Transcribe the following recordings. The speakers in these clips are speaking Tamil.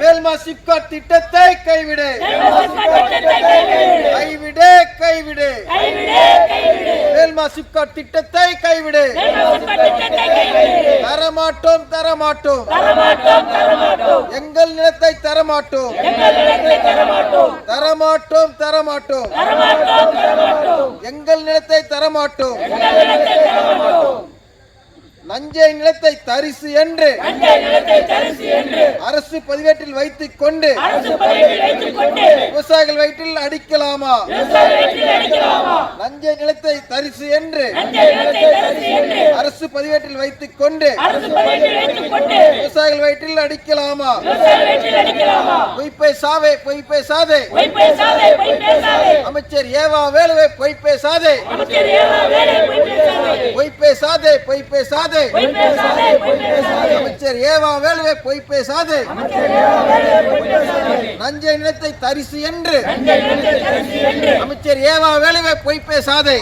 வேல்மா சிப்காட் திட்டத்தை கைவிடு. கைவிடு வேல்மா சிப்காட் திட்டத்தை கைவிடு. தரமாட்டோம் எங்கள் நிலத்தை தரமாட்டோம். எங்கள் நிலத்தை தரமாட்டோம். நஞ்சை நிலத்தை தரிசு என்று அரசு பதிவேட்டில் வைத்துக் கொண்டு விவசாயிகள் வயிற்றில் அடிக்கலாமா? நஞ்சை நிலத்தை தரிசு என்று அரசு பதிவேட்டில் வைத்துக் கொண்டு விவசாயிகள் வயிற்றில் அடிக்கலாமா? பொய் பேசாதே அமைச்சர் ஏவா வேலுவை பொய் பேசாதே. அமைச்சர் ஏவா வேலுவை பொய் பேசாதே. நஞ்சை நிலத்தை தரிசு என்று அமைச்சர் ஏவா வேலுவை பொய் பேசாதே.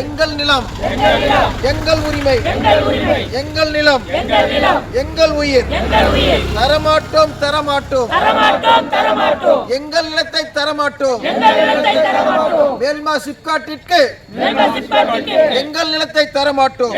எங்கள் நிலம் எங்கள் உரிமை, எங்கள் நிலம் எங்கள் உயிர். தரமாட்டோம் எங்கள் நிலத்தை தரமாட்டோம். வேல்மா சிப்காட்டிற்கு எங்கள் நிலத்தை தரமாட்டோம்.